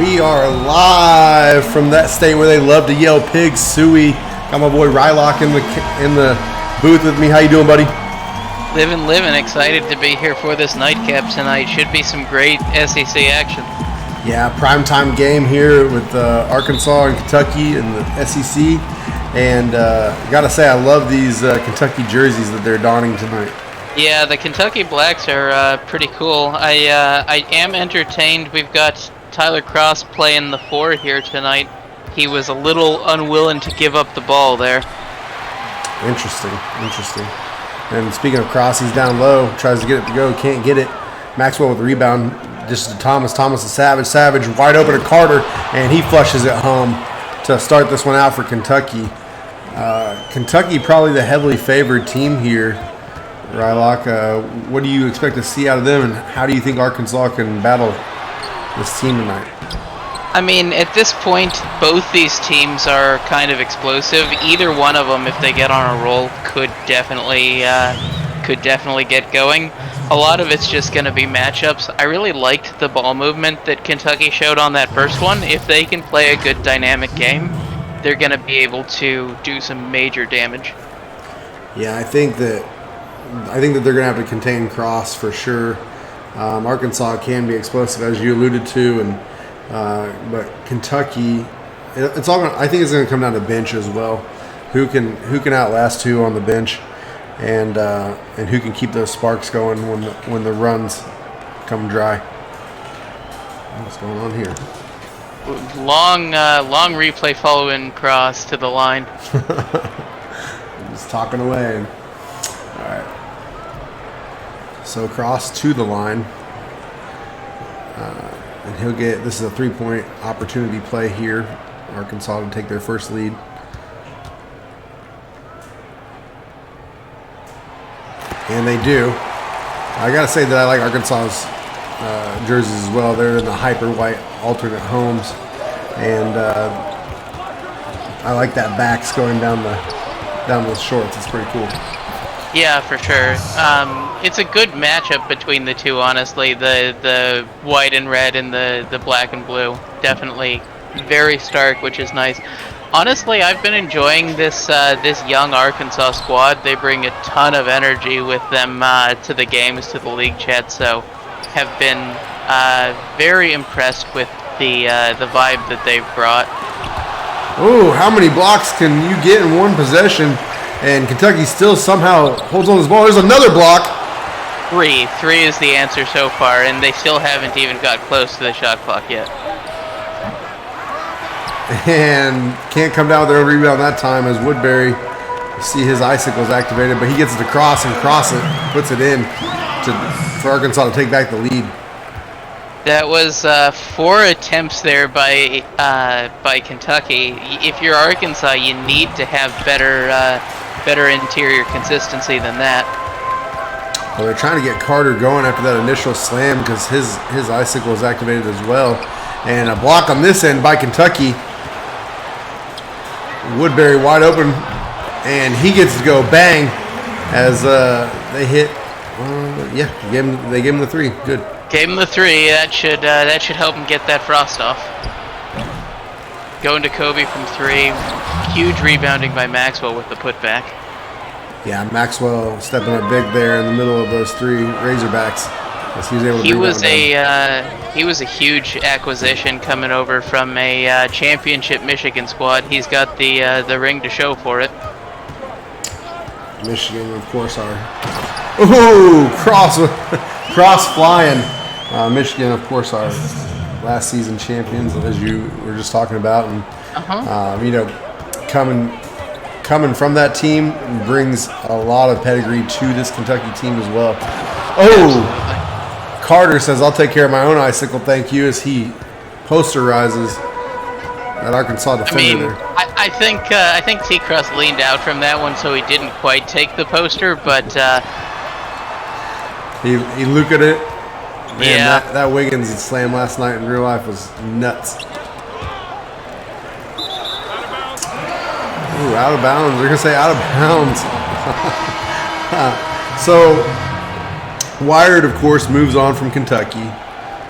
We are live from that state where they love to yell pig suey. Got my boy Rylock in the booth with me. How you doing, buddy? Living. Excited to be here for this nightcap tonight. Should be some great SEC action. Yeah, primetime game here with Arkansas and Kentucky and the SEC. And gotta say, I love these Kentucky jerseys that they're donning tonight. Yeah, the Kentucky Blacks are pretty cool. I am entertained. We've got Tyler Cross playing the 4 here tonight. He was a little unwilling to give up the ball there. Interesting. And speaking of Cross, he's down low, tries to get it to go, can't get it. Maxwell with the rebound, just to Thomas. Thomas is Savage wide open to Carter, and he flushes it home to start this one out for Kentucky. Kentucky probably the heavily favored team here. Rylock, what do you expect to see out of them, and how do you think Arkansas can battle this team tonight? I mean, at this point, both these teams are kind of explosive. Either one of them, if they get on a roll, could definitely get going. A lot of it's just going to be matchups. I really liked the ball movement that Kentucky showed on that first one. If they can play a good dynamic game, they're going to be able to do some major damage. Yeah, I think that they're going to have to contain Cross for sure. Arkansas can be explosive, as you alluded to, and but Kentucky, it's all. I think it's going to come down to bench as well. Who can outlast who on the bench, and who can keep those sparks going when the runs come dry. What's going on here? Long replay following Cross to the line. Just talking away. All right. So Cross to the line. And he'll get, this is a 3-point opportunity play here. Arkansas to take their first lead. And they do. I got to say that I like Arkansas's jerseys as well. They're in the hyper white alternate homes. And I like that backs going down the shorts. It's pretty cool. Yeah, for sure. It's a good matchup between the two, honestly. The white and red and the black and blue. Definitely very stark, which is nice. Honestly, I've been enjoying this young Arkansas squad. They bring a ton of energy with them to the games, to the league chat, so have been very impressed with the vibe that they've brought. Ooh, how many blocks can you get in one possession? And Kentucky still somehow holds on to this ball. There's another block. Three is the answer so far, and they still haven't even got close to the shot clock yet. And can't come down with their own rebound that time as Woodbury, you see his icicles activated, but he gets it to Cross and puts it in for Arkansas to take back the lead. That was 4 attempts there by Kentucky. If you're Arkansas, you need to have better interior consistency than that. Well, they're trying to get Carter going after that initial slam because his icicle is activated as well. And a block on this end by Kentucky. Woodbury wide open, and he gets to go bang as they hit. They gave him the 3. Good. Gave him the 3. That should help him get that frost off. Going to Kobe from 3. Huge rebounding by Maxwell with the putback. Yeah, Maxwell stepping up big there in the middle of those 3 Razorbacks. As he was able to he was a huge acquisition coming over from a championship Michigan squad. He's got the ring to show for it. Michigan, of course, ooh, cross flying. Michigan, of course, are last season champions, as you were just talking about, and coming from that team brings a lot of pedigree to this Kentucky team as well. Oh, absolutely. Carter says, "I'll take care of my own icicle, thank you," as he posterizes that Arkansas defender there. I think T. Cross leaned out from that one, so he didn't quite take the poster, but he looked at it. Man, yeah. That Wiggins slam last night in real life was nuts. Ooh, out of bounds. They're going to say out of bounds. So, Wired, of course, moves on from Kentucky.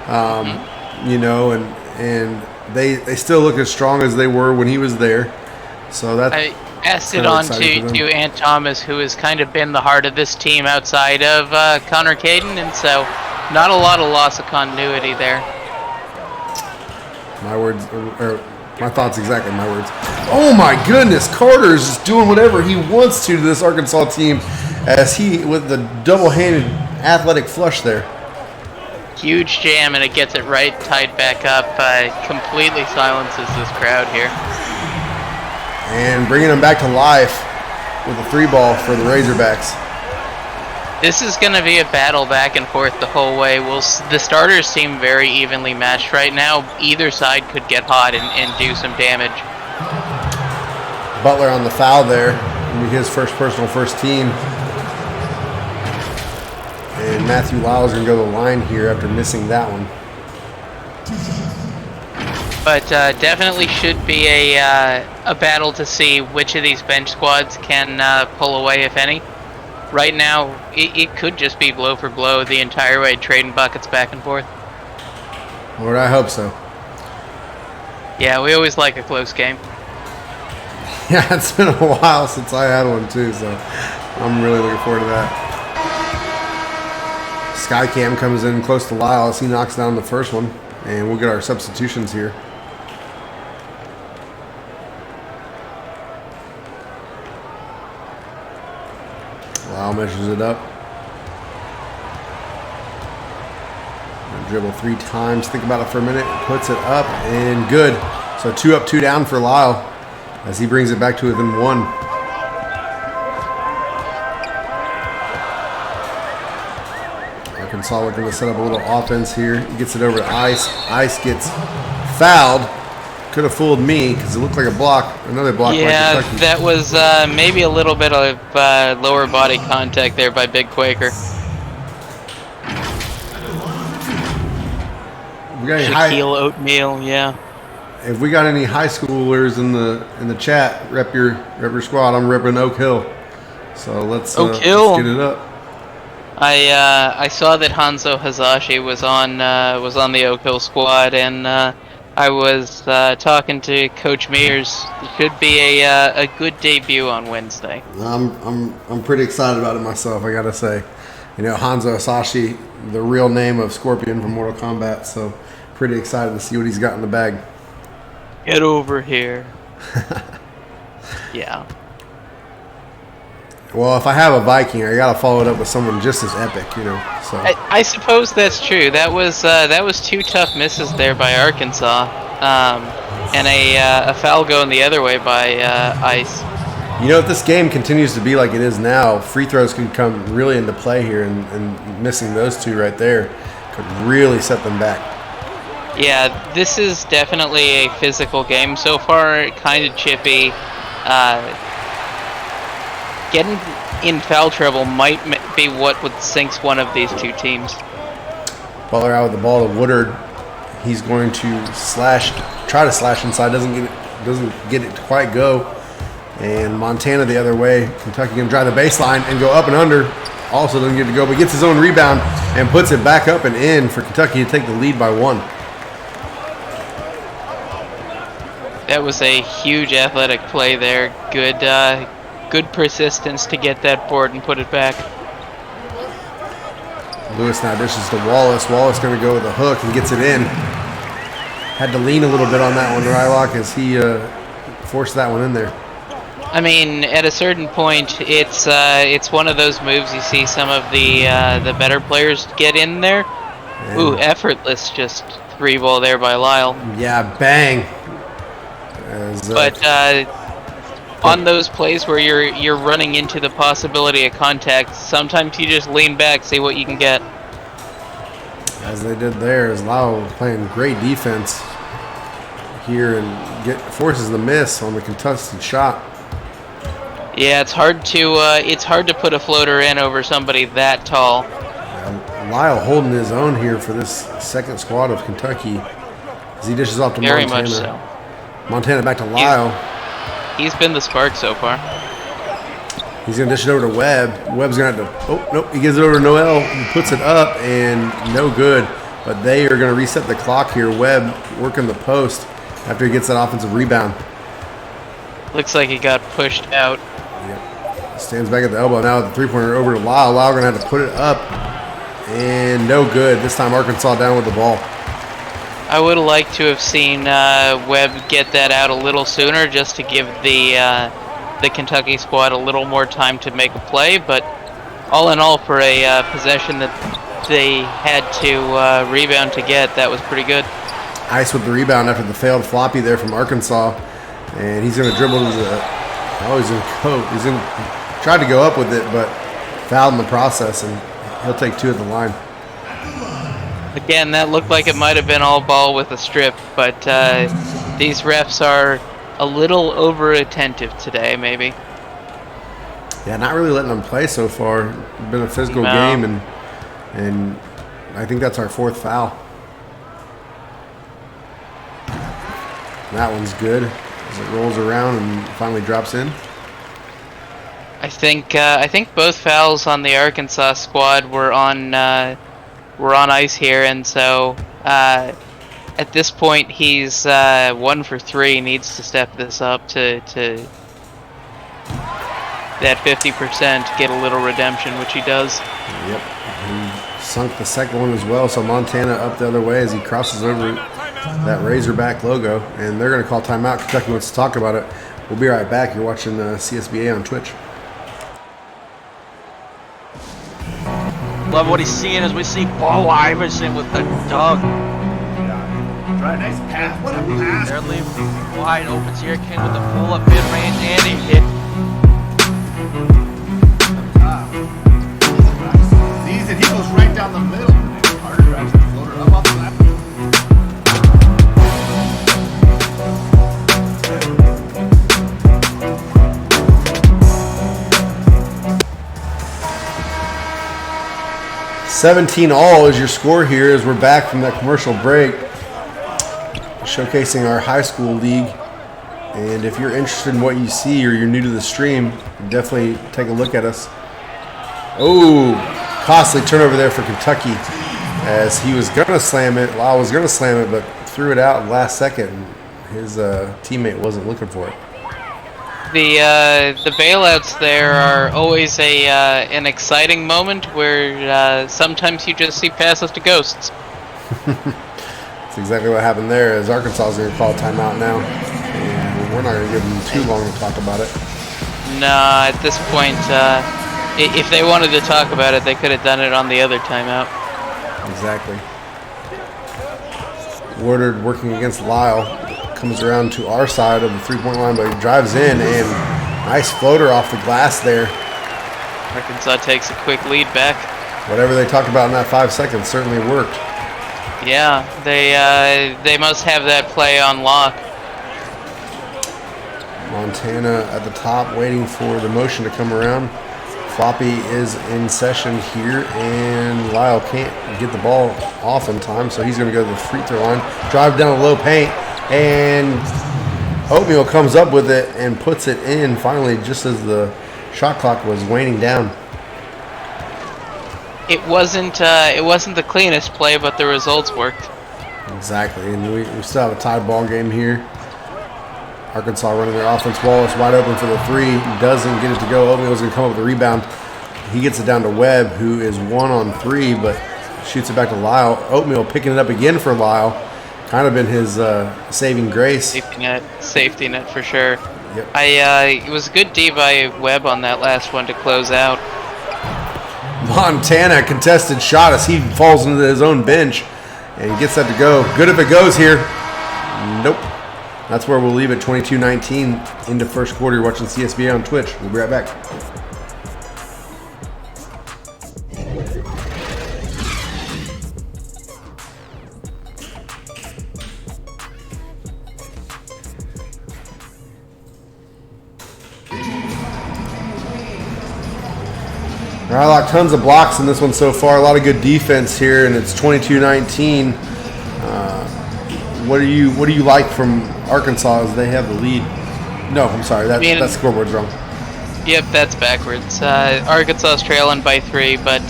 And and they still look as strong as they were when he was there. So that I passed it on to Ant Thomas, who has kind of been the heart of this team outside of Connor Caden, and so not a lot of loss of continuity there. My words, or my thoughts exactly my words. Oh my goodness, Carter is just doing whatever he wants to this Arkansas team as he, with the double-handed athletic flush there. Huge jam, and it gets it right tied back up. Completely silences this crowd here. And bringing them back to life with a 3-ball for the Razorbacks. This is going to be a battle back and forth the whole way. The starters seem very evenly matched right now. Either side could get hot and do some damage. Butler on the foul there. His first personal first team. And Matthew Lyle's going to go to the line here after missing that one. But definitely should be a battle to see which of these bench squads can pull away, if any. Right now, it could just be blow for blow the entire way, trading buckets back and forth. Lord, I hope so. Yeah, we always like a close game. Yeah, it's been a while since I had one too, so I'm really looking forward to that. Skycam comes in close to Lyle as he knocks down the first one, and we'll get our substitutions here. Lyle measures it up. Dribble 3 times. Think about it for a minute. Puts it up and good. So 2 up, 2 down for Lyle as he brings it back to within 1. Arkansas looking to set up a little offense here. He gets it over to Ice. Ice gets fouled. Could have fooled me because it looked like a block. Another block. Yeah, by Kentucky. that was maybe a little bit of lower body contact there by Big Quaker. We got Shaquille Oatmeal, yeah. If we got any high schoolers in the chat, rep your squad. I'm repping Oak Hill. So let's get it up. I saw that Hanzo Hazashi was on the Oak Hill squad, and I was talking to Coach Mears. It should be a good debut on Wednesday. I'm pretty excited about it myself. I gotta say, Hanzo Hazashi, the real name of Scorpion from Mortal Kombat. So pretty excited to see what he's got in the bag. Get over here. Yeah. Well, if I have a Viking, I gotta follow it up with someone just as epic, So I suppose that's true. That was 2 tough misses there by Arkansas, and a foul going the other way by Ice. If this game continues to be like it is now, free throws can come really into play here, and missing those 2 right there could really set them back. Yeah, this is definitely a physical game so far. Kind of chippy. Getting in foul trouble might be what would sinks one of these 2 teams. Butler out with the ball to Woodard. He's going to try to slash inside. Doesn't get it to quite go. And Montana the other way. Kentucky going to drive the baseline and go up and under. Also doesn't get it to go, but gets his own rebound and puts it back up and in for Kentucky to take the lead by 1. That was a huge athletic play there. Good persistence to get that board and put it back. Lewis now dishes to Wallace. Wallace going to go with a hook and gets it in. Had to lean a little bit on that one, Rylock, as he forced that one in there. I mean, at a certain point, it's one of those moves you see some of the better players get in there. And ooh, effortless, just 3-ball there by Lyle. Yeah, bang. But on those plays where you're running into the possibility of contact, sometimes you just lean back, see what you can get. As they did there, as Lyle playing great defense here and forces the miss on the contested shot. Yeah, it's hard to put a floater in over somebody that tall. Lyle holding his own here for this second squad of Kentucky as he dishes off to Montana. Very much so. Montana back to Lyle. He's been the spark so far. He's going to dish it over to Webb. Webb's going to have to... Oh, nope. He gives it over to Noel. He puts it up, and no good. but they are going to reset the clock here. Webb working the post after he gets that offensive rebound. Looks like he got pushed out. Yep. Stands back at the elbow now with the three-pointer over to Lyle. Lyle going to have to put it up, and no good. This time Arkansas down with the ball. I would have liked to have seen Webb get that out a little sooner, just to give the Kentucky squad a little more time to make a play. But all in all, for a possession that they had to rebound to get, that was pretty good. Ice with the rebound after the failed floppy there from Arkansas, and he's going to dribble to the. Oh, he's in coat. He's in. Tried to go up with it, but fouled in the process, and he'll take 2 at the line. Again, that looked like it might have been all ball with a strip, but these refs are a little over attentive today, maybe. Yeah, not really letting them play so far. It's been a physical game, and I think that's our 4th foul. That one's good as it rolls around and finally drops in. I think both fouls on the Arkansas squad were on ice here, and so at this point he's 1 for 3. Needs to step this up to that 50%, get a little redemption, which he does. Yep, he sunk the second one as well. So Montana up the other way as he crosses over that Razorback logo, and they're going to call timeout. Kentucky wants to talk about it. We'll be right back. You're watching CSBA on Twitch. Love what he's seeing as we see Paul Iverson with the dunk. Right, nice pass. What a pass. Barely wide opens here, Ken with the pull-up mid-range, and he hit. Sees it, he goes right down the middle. Carter drives the floater up off the lap. $17-all is your score here as we're back from that commercial break, showcasing our high school league. And if you're interested in what you see or you're new to the stream, definitely take a look at us. Oh, costly turnover there for Kentucky as he was going to slam it. Lyle was going to slam it, but threw it out last second. His teammate wasn't looking for it. The bailouts there are always an exciting moment where sometimes you just see passes to ghosts. That's exactly what happened there, as Arkansas is going to call a timeout now. And we're not going to give them too long to talk about it. Nah, at this point, if they wanted to talk about it, they could have done it on the other timeout. Exactly. Woodard working against Lyle. Comes around to our side of the three-point line, but he drives in, and nice floater off the glass there. Arkansas takes a quick lead back. Whatever they talked about in that 5 seconds certainly worked. Yeah, they must have that play on lock. Montana at the top waiting for the motion to come around. Floppy is in session here, and Lyle can't get the ball off in time, so he's going to go to the free throw line, drive down a low paint, and Oatmeal comes up with it and puts it in finally just as the shot clock was waning down. It wasn't the cleanest play, but the results worked. Exactly, and we still have a tied ball game here. Arkansas running their offense. Wallace wide open for the three. Doesn't get it to go. Oatmeal's going to come up with the rebound. He gets it down to Webb, who is 1 on 3, but shoots it back to Lyle. Oatmeal picking it up again for Lyle. Kind of been his saving grace. Safety net for sure. Yep. It was a good D by Webb on that last one to close out. Montana contested shot as he falls into his own bench and gets that to go. Good if it goes here. Nope. That's where we'll leave it. 22-19 into first quarter. You're watching CSBA on Twitch. We'll be right back. All right, like tons of blocks in this one so far. A lot of good defense here, and it's 22-19. What do you like from Arkansas as they have the lead? No, I'm sorry. That scoreboard's wrong. Yep, that's backwards. Arkansas's trailing by 3, but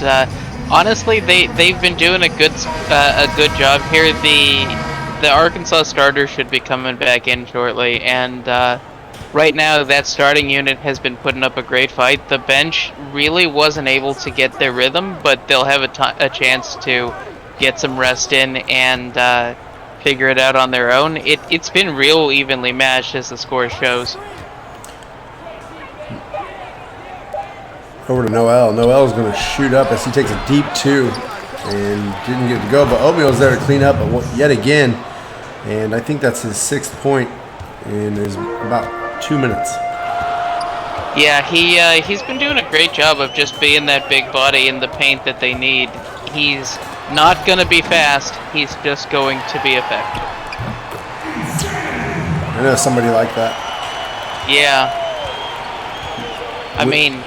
Honestly, they've been doing a good job here. The Arkansas starter should be coming back in shortly, and right now that starting unit has been putting up a great fight. The bench really wasn't able to get their rhythm, but they'll have a chance to get some rest in and figure it out on their own. It's been real evenly matched as the score shows. Over to Noel. Noel's going to shoot up as he takes a deep 2 and didn't get to go, but Oatmeal's there to clean up yet again. And I think that's his 6th point in about 2 minutes. Yeah, he's been doing a great job of just being that big body in the paint that they need. He's not going to be fast. He's just going to be effective. I know somebody like that. Yeah. I mean,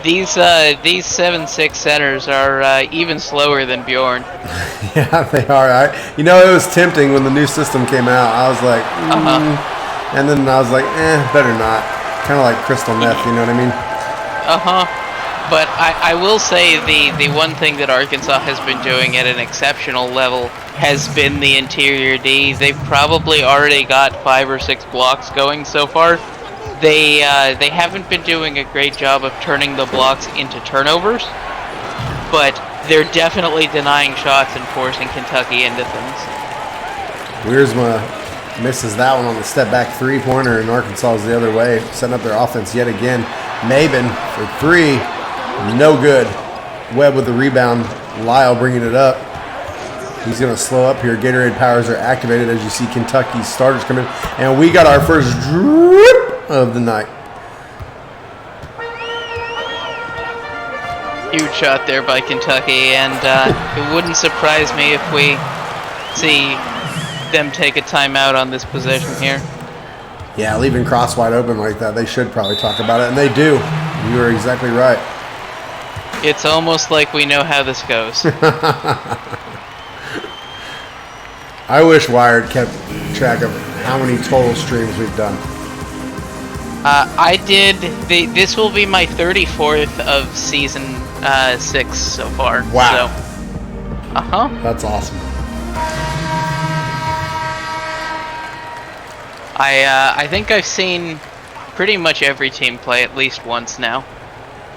these 7'6" centers are even slower than Bjorn. Yeah, they are. It was tempting when the new system came out. I was like, and then I was like, better not. Kind of like crystal meth, you know what I mean? But I will say the one thing that Arkansas has been doing at an exceptional level has been the interior D. They've probably already got 5 or 6 blocks going so far. They haven't been doing a great job of turning the blocks into turnovers, but they're definitely denying shots and forcing Kentucky into things. Wiersma misses that one on the step back 3-pointer, and Arkansas is the other way, setting up their offense yet again. Maben for 3, no good. Webb with the rebound. Lyle bringing it up. He's going to slow up here. Gatorade powers are activated as you see Kentucky's starters come in, and we got our first drip of the night. Huge shot there by Kentucky, and it wouldn't surprise me if we see them take a timeout on this possession here. Yeah, leaving Cross wide open like that, they should probably talk about it, and they do. You are exactly right. It's almost like we know how this goes. I wish Wired kept track of how many total streams we've done. I did. This will be my 34th of season 6 so far. Wow. So, That's awesome. I think I've seen pretty much every team play at least once now.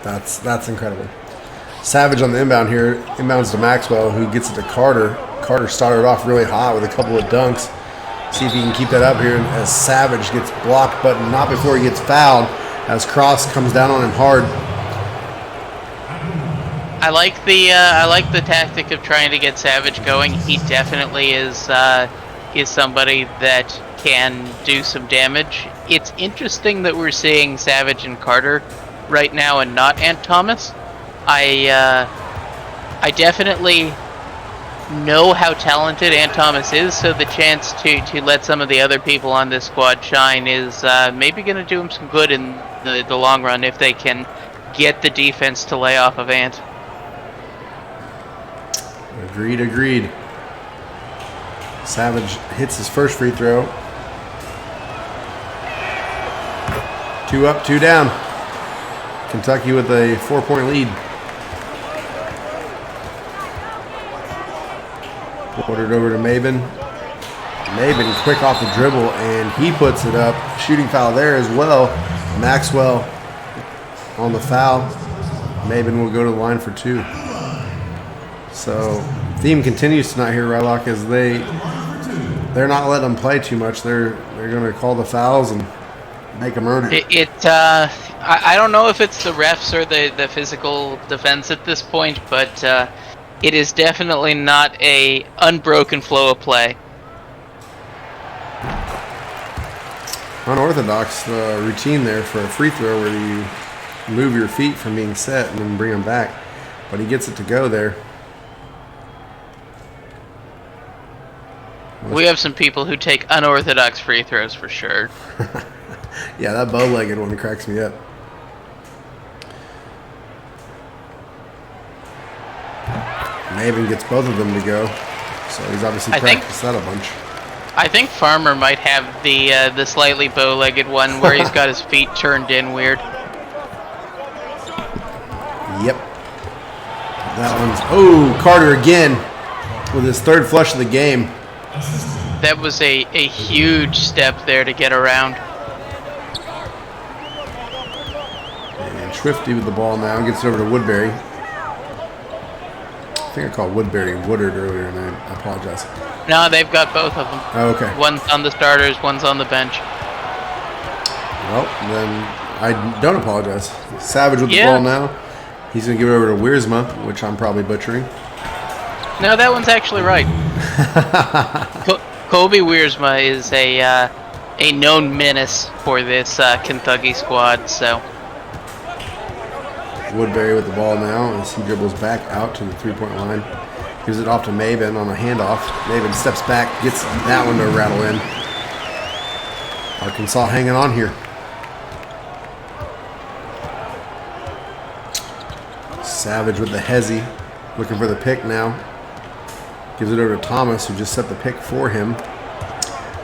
That's incredible. Savage on the inbound here. Inbounds to Maxwell, who gets it to Carter. Carter started off really hot with a couple of dunks. See if he can keep that up here as Savage gets blocked, but not before he gets fouled as Cross comes down on him hard. I like the tactic of trying to get Savage going. He definitely is somebody that can do some damage. It's interesting that we're seeing Savage and Carter right now and not Ant Thomas. I definitely know how talented Ant Thomas is, so the chance to let some of the other people on this squad shine is maybe going to do him some good in the long run if they can get the defense to lay off of Ant. Agreed. Savage hits his first free throw. 2 up, 2 down. Kentucky with a 4-point lead. Ordered over to Maben. Maben quick off the dribble, and he puts it up. Shooting foul there as well. Maxwell on the foul. Maben will go to the line for 2. So theme continues tonight here, Rylock, as they're not letting them play too much. They're going to call the fouls and make them earn it. I don't know if it's the refs or the physical defense at this point, but it is definitely not a unbroken flow of play. Unorthodox routine there for a free throw where you move your feet from being set and then bring them back. But he gets it to go there. We have some people who take unorthodox free throws for sure. Yeah, that bow-legged one cracks me up. Maven gets both of them to go, so he's obviously practiced that a bunch. I think Farmer might have the slightly bow-legged one where he's got his feet turned in weird. Yep. That one's, oh, Carter again with his third flush of the game. That was a huge step there to get around. And Swifty with the ball now gets it over to Woodbury. I think I called Woodbury Woodard earlier, and I apologize. No, they've got both of them. Oh, okay. One's on the starters, one's on the bench. Well, then I don't apologize. Savage with the ball now. He's going to give it over to Wiersma, which I'm probably butchering. No, that one's actually right. Kobe Wiersma is a known menace for this Kentucky squad. So Woodbury with the ball now as he dribbles back out to the three-point line. Gives it off to Maven on a handoff. Maven steps back, gets that one to rattle in. Arkansas hanging on here. Savage with the hezzy, looking for the pick now. Gives it over to Thomas, who just set the pick for him.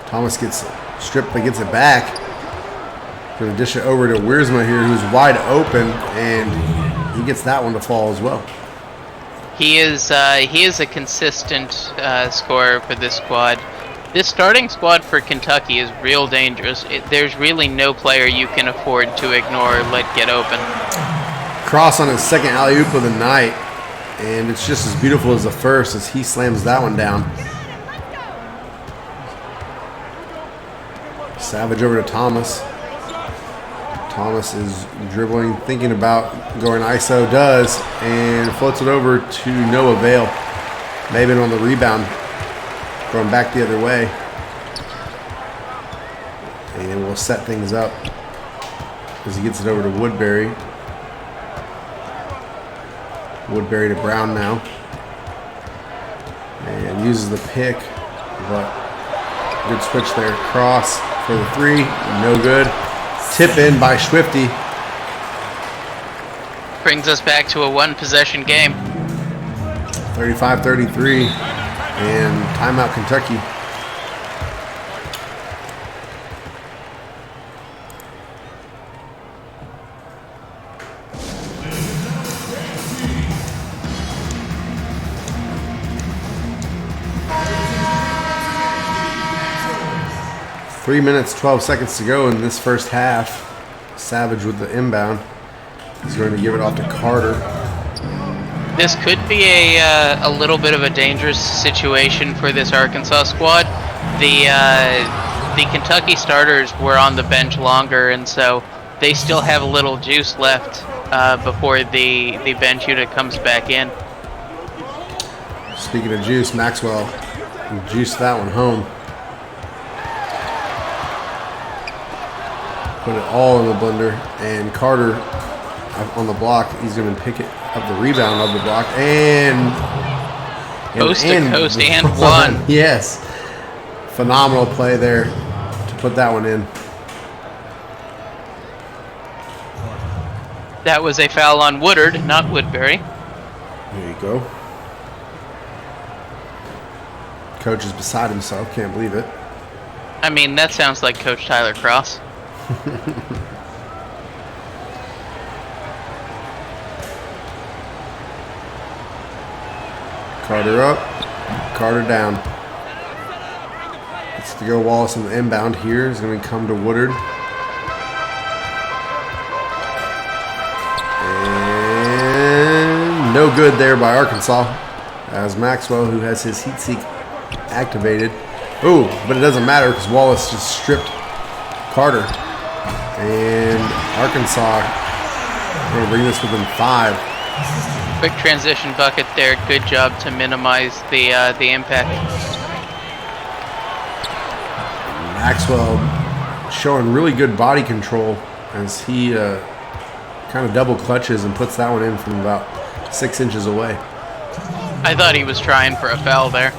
Thomas gets stripped, but gets it back. Going to dish it over to Wiersma here, who's wide open, and he gets that one to fall as well. he is a consistent scorer for this squad. This starting squad for Kentucky is real dangerous. There's really no player you can afford to ignore or let get open. Cross on his second alley-oop of the night, and it's just as beautiful as the first as he slams that one down. Savage over to Thomas. Thomas is dribbling, thinking about going ISO, does, and floats it over to no avail. Maven on the rebound, going back the other way. And we'll set things up as he gets it over to Woodbury. Woodbury to Brown now. And uses the pick, but good switch there. Cross for the three, no good. Tip in by Swifty. Brings us back to a one-possession game. 35-33, and timeout Kentucky. Three minutes, 12 seconds to go in this first half. Savage with the inbound. He's going to give it off to Carter. This could be a little bit of a dangerous situation for this Arkansas squad. The Kentucky starters were on the bench longer, and so they still have a little juice left before the bench unit comes back in. Speaking of juice, Maxwell juiced that one home. Put it all in the blender, and Carter on the block. He's going to pick it up the rebound of the block, and Coast to coast and one. Yes, phenomenal play there to put that one in. That was a foul on Woodard, not Woodbury. There you go. Coach is beside himself. Can't believe it. I mean, that sounds like Coach Tyler Cross. Carter up, Carter down. It's to go Wallace on the inbound here. He's going to come to Woodard. And no good there by Arkansas. As Maxwell, who has his heat seek activated. Oh, but it doesn't matter because Wallace just stripped Carter. And Arkansas going to bring this within 5. Quick transition bucket there. Good job to minimize the impact. Maxwell showing really good body control as he kind of double clutches and puts that one in from about 6 inches away. I thought he was trying for a foul there.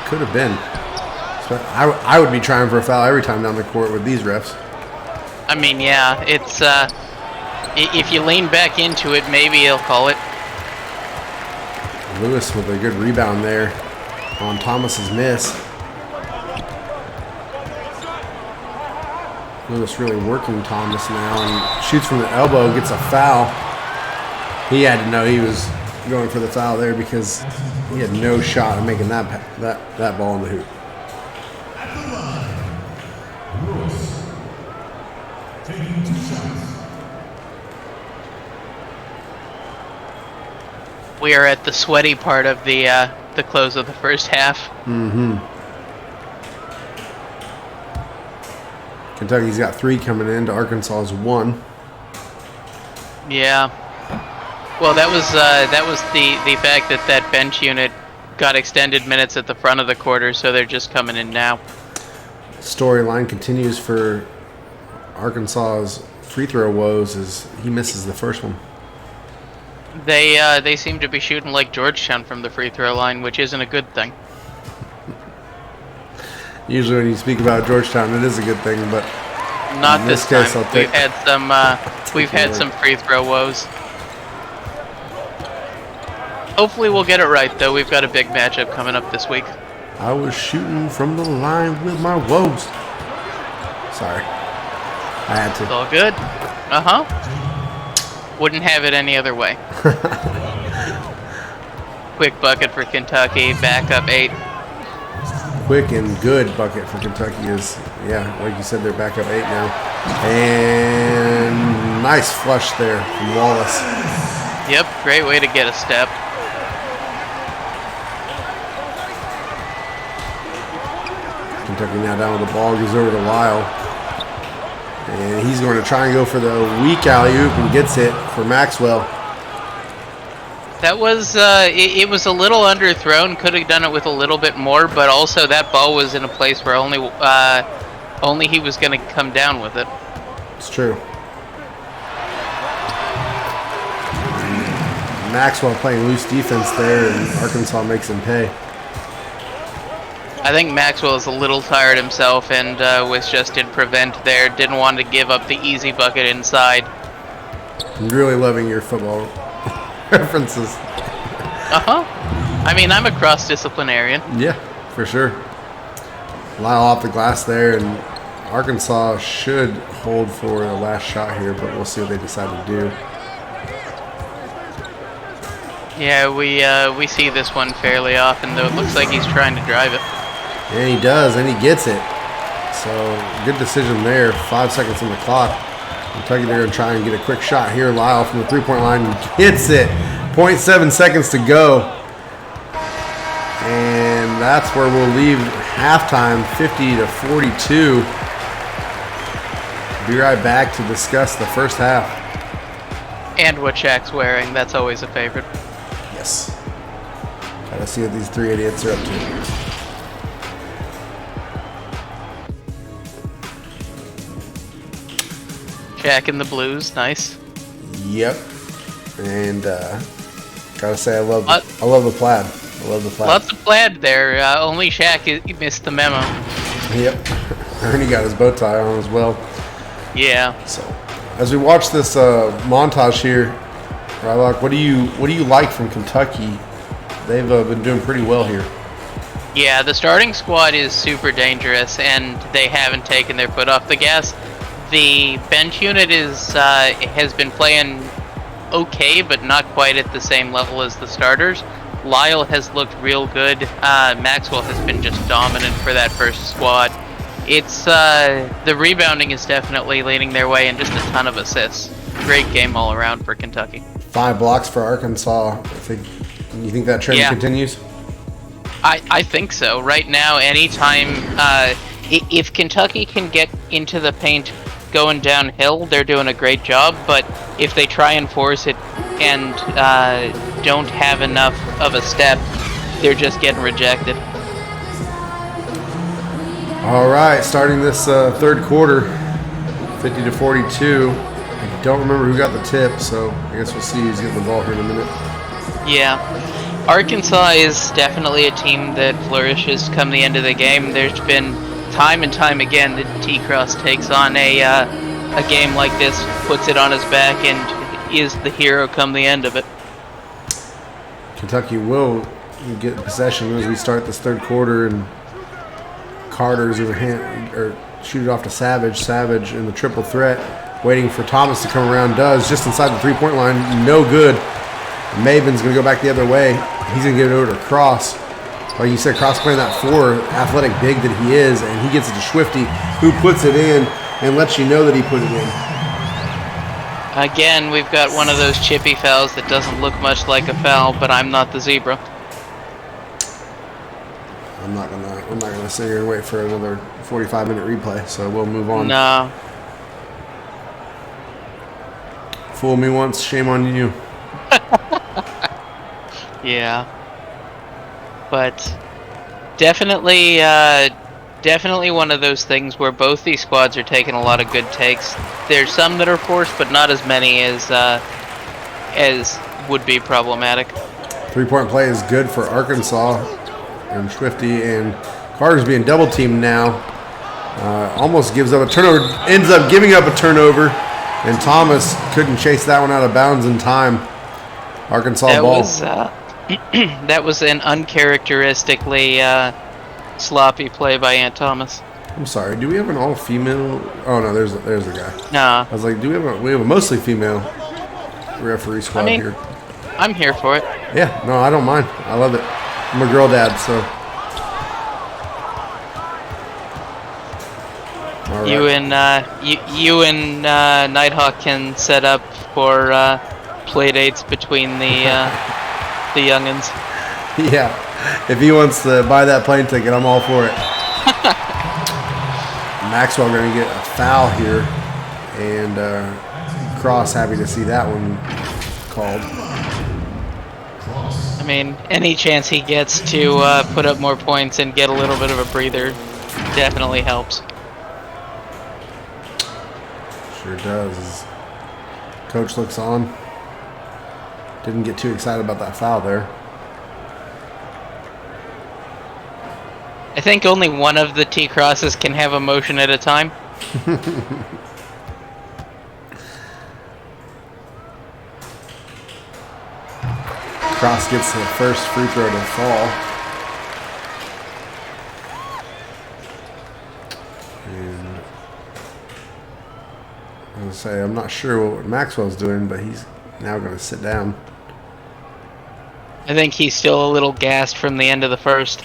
Could have been. So I would be trying for a foul every time down the court with these refs. I mean, yeah, it's if you lean back into it, maybe he'll call it. Lewis with a good rebound there on Thomas's miss. Lewis really working Thomas now and shoots from the elbow, gets a foul. He had to know he was going for the foul there because he had no shot of making that ball in the hoop. Taking 2 shots. We are at the sweaty part of the close of the first half. Mm-hmm. Kentucky's got 3 coming in to Arkansas's 1. Yeah. Well, that was the fact that bench unit got extended minutes at the front of the quarter, so they're just coming in now. Storyline continues for Arkansas's free throw woes as he misses the first one. They seem to be shooting like Georgetown from the free throw line, which isn't a good thing. Usually when you speak about Georgetown, it is a good thing, but not in this case, time. I'll take We've had some free throw woes. Hopefully we'll get it right, though. We've got a big matchup coming up this week. I was shooting from the line with my woes. Sorry. I had It's to. all good. Uh-huh. Wouldn't have it any other way. Quick bucket for Kentucky. Back up 8. Quick and good bucket for Kentucky is, yeah, like you said, they're back up 8 now. And nice flush there from Wallace. Yep, great way to get a step. Kentucky now down with the ball, goes over to Lyle. And he's going to try and go for the weak alley-oop and gets it for Maxwell. That was, it was a little underthrown. Could have done it with a little bit more, but also that ball was in a place where only he was going to come down with it. It's true. Maxwell playing loose defense there, and Arkansas makes him pay. I think Maxwell is a little tired himself and was just in prevent there. Didn't want to give up the easy bucket inside. I'm really loving your football references. Uh-huh. I mean, I'm a cross-disciplinarian. Yeah, for sure. Lyle off the glass there, and Arkansas should hold for the last shot here, but we'll see what they decide to do. Yeah, we see this one fairly often, though it looks like he's trying to drive it. And he does, and he gets it. So, good decision there. 5 seconds on the clock. Kentucky, they're going to try and get a quick shot here. Lyle from the three-point line hits it. 0.7 seconds to go. And that's where we'll leave halftime, 50-42. Be right back to discuss the first half. And what Shaq's wearing, that's always a favorite. Yes. Gotta see what these 3 idiots are up to. Shaq in the blues, nice. Yep. And gotta say, I love the plaid. I love the plaid. Lots of plaid there. Only Shaq missed the memo. Yep. Ernie got his bow tie on as well. Yeah. So, as we watch this montage here, Rylock, what do you like from Kentucky? They've been doing pretty well here. Yeah, the starting squad is super dangerous, and they haven't taken their foot off the gas. The bench unit has been playing okay, but not quite at the same level as the starters. Lyle has looked real good. Maxwell has been just dominant for that first squad. It's the rebounding is definitely leading their way, and just a ton of assists. Great game all around for Kentucky. 5 blocks for Arkansas. You think that trend continues? I think so. Right now, anytime if Kentucky can get into the paint going downhill, they're doing a great job. But if they try and force it and don't have enough of a step, they're just getting rejected. All right, starting this third quarter, 50-42. I don't remember who got the tip, so I guess we'll see who's getting the ball here in a minute. Yeah. Arkansas is definitely a team that flourishes come the end of the game. There's been time and time again that T-Cross takes on a game like this, puts it on his back, and is the hero come the end of it. Kentucky will get possession as we start this third quarter, and Carter's shoot it off to Savage. Savage in the triple threat, waiting for Thomas to come around. Does just inside the 3-point line, no good. Maven's going to go back the other way. He's going to get it over to Cross. Like you said, Cross playing that 4, athletic big that he is, and he gets it to Swifty, who puts it in and lets you know that he put it in. Again, we've got one of those chippy fouls that doesn't look much like a foul, but I'm not the zebra. I'm not gonna sit here and wait for another 45-minute replay, so we'll move on. No. Fool me once, shame on you. Yeah. But definitely one of those things where both these squads are taking a lot of good takes. There's some that are forced, but not as many as would be problematic. 3-point play is good for Arkansas, and Swifty and Carter's being double teamed now. Almost gives up a turnover, ends up giving up a turnover, and Thomas couldn't chase that one out of bounds in time. Arkansas ball. That was an uncharacteristically sloppy play by Ant Thomas. I'm sorry. Do we have an all-female? Oh no, there's a guy. No. I was like, we have a mostly female referee squad here. I'm here for it. Yeah, no, I don't mind. I love it. I'm a girl dad, so. All right. You and Nighthawk can set up for play dates between the youngins. Yeah, if he wants to buy that plane ticket, I'm all for it. Maxwell going to get a foul here, and Cross happy to see that one called. I mean, any chance he gets to put up more points and get a little bit of a breather definitely helps. Sure does. Coach looks on. Didn't get too excited about that foul there. I think only one of the T-crosses can have a motion at a time. Cross gets the first free throw to fall. And I was going to say, I'm not sure what Maxwell's doing, but he's now going to sit down. I think he's still a little gassed from the end of the first.